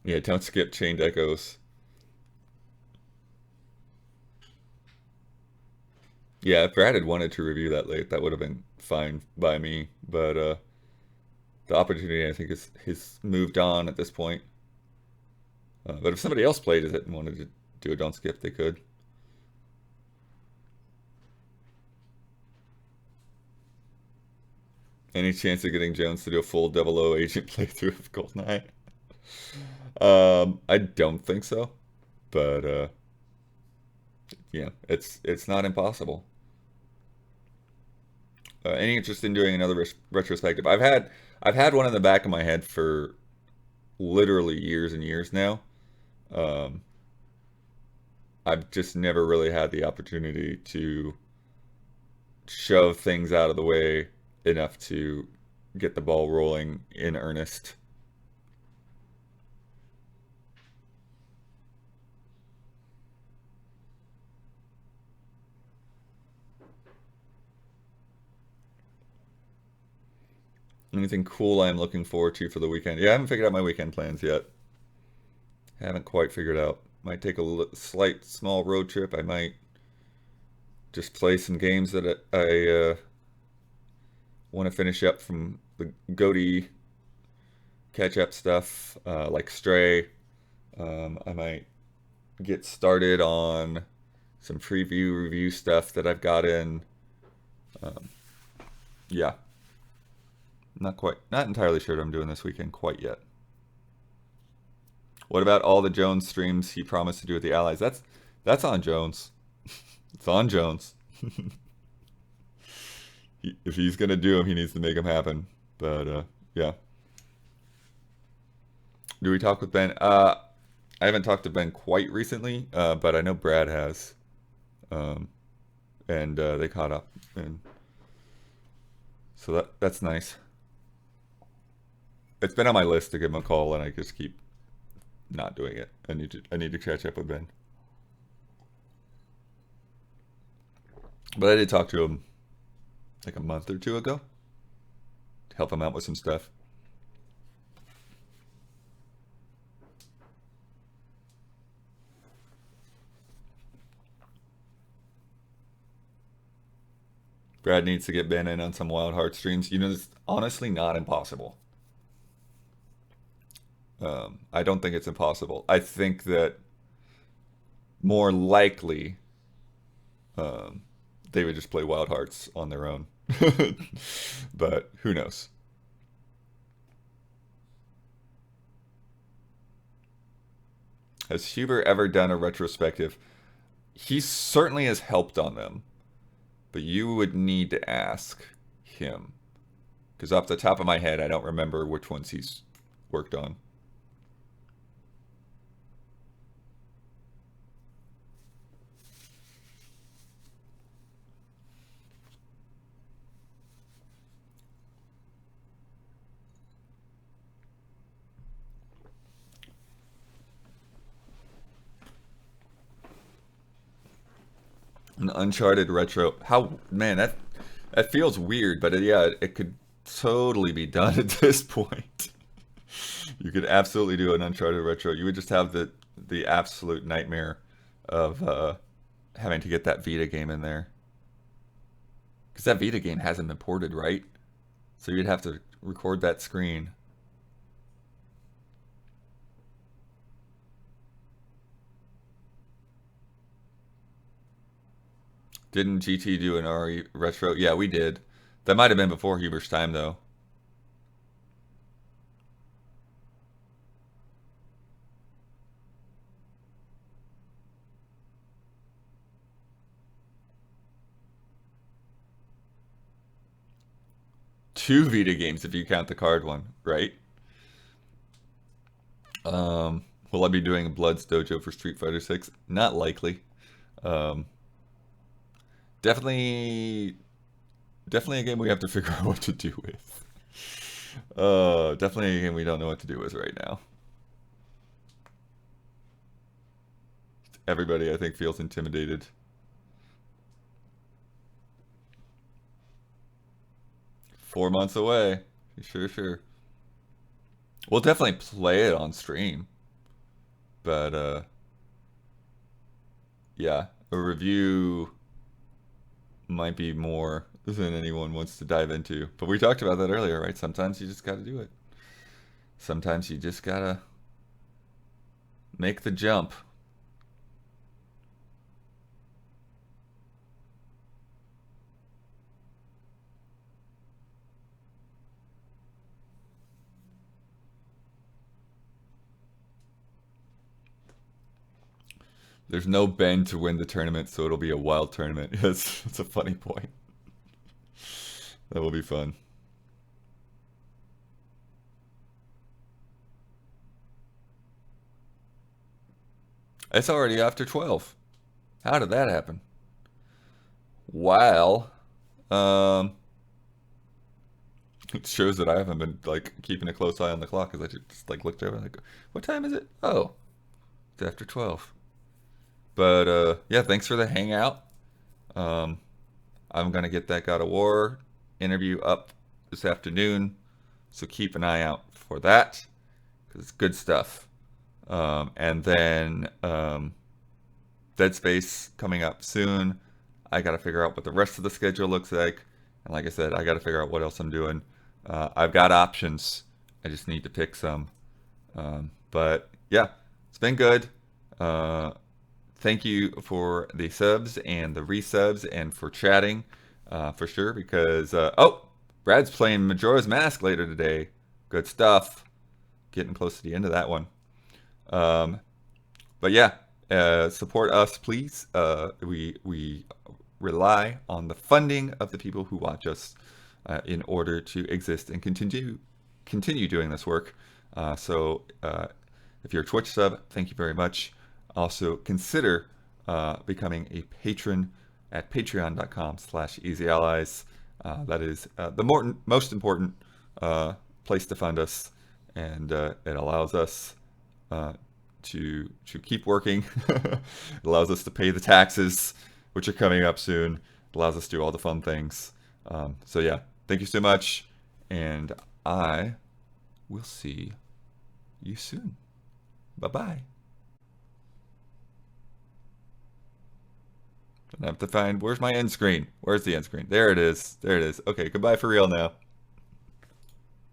Yeah, Don't Skip Chained Echoes. Yeah, if Brad had wanted to review that late, that would have been fine by me. But the opportunity, I think, is has moved on at this point. But if somebody else played it and wanted to do a Don't Skip, they could. Any chance of getting Jones to do a full Double O agent playthrough of GoldenEye? I don't think so, but yeah, it's not impossible. Any interest in doing another retrospective? I've had one in the back of my head for literally years and years now. Um, I've just never really had the opportunity to shove things out of the way enough to get the ball rolling in earnest. Anything cool I'm looking forward to for the weekend? Yeah, I haven't figured out my weekend plans yet. Haven't quite figured out. Might take a slight small road trip. I might just play some games that I want to finish up from the Goaty catch up stuff, like Stray. I might get started on some preview review stuff that I've got in. Um, yeah, not entirely sure what I'm doing this weekend quite yet. What about all the Jones streams he promised to do with the Allies? That's on Jones. It's on Jones. If he's gonna do them, he needs to make them happen. But yeah. Do we talk with Ben? I haven't talked to Ben quite recently, but I know Brad has, um, and they caught up, and so that's nice. It's been on my list to give him a call, and I just keep not doing it. I need to catch up with Ben, but I did talk to him like a month or two ago to help him out with some stuff. Brad needs to get Ben in on some Wild Heart streams. It's honestly not impossible. I don't think it's impossible. I think that more likely um, they would just play Wild Hearts on their own. But who knows? Has Huber ever done a retrospective? He certainly has helped on them, but you would need to ask him. Because off the top of my head, I don't remember which ones he's worked on. An Uncharted retro. How, man, that feels weird, but yeah, it could totally be done at this point. You could absolutely do an Uncharted retro. You would just have the absolute nightmare of having to get that Vita game in there. Because that Vita game hasn't been ported, right? So you'd have to record that screen. Didn't GT do an RE retro? Yeah, we did. That might have been before Huber's time, though. Two Vita games if you count the card one, right? Will I be doing Blood's Dojo for Street Fighter 6? Not likely. Um, definitely, definitely a game we have to figure out what to do with. Definitely a game we don't know what to do with right now. Everybody, I think, feels intimidated. Four months away. Sure, sure. We'll definitely play it on stream, but yeah, a review might be more than anyone wants to dive into. But we talked about that earlier, right? Sometimes you just got to do it. Sometimes you just gotta make the jump. There's no Ben to win the tournament, so it'll be a wild tournament. It's a funny point. That will be fun. It's already after 12. How did that happen? Well, um, it shows that I haven't been like keeping a close eye on the clock because I just like looked over like, what time is it? Oh, it's after 12. But yeah, thanks for the hangout. Um, I'm gonna get that God of War interview up this afternoon, so keep an eye out for that because it's good stuff. And then Dead Space coming up soon. I got to figure out what the rest of the schedule looks like, and like I said, I got to figure out what else I'm doing. I've got options. I just need to pick some. But yeah, it's been good. Thank you for the subs and the resubs and for chatting for sure. Because oh, Brad's playing Majora's Mask later today. Good stuff. Getting close to the end of that one. But yeah, support us, please. We rely on the funding of the people who watch us in order to exist and continue doing this work. So If you're a Twitch sub, thank you very much. Also, consider becoming a patron at patreon.com/easyallies. That is the most important place to fund us, and it allows us to keep working. It allows us to pay the taxes, which are coming up soon. It allows us to do all the fun things. So yeah, thank you so much, and I will see you soon. Bye-bye. I have to find, where's my end screen? Where's the end screen? There it is. There it is. Okay, goodbye for real now.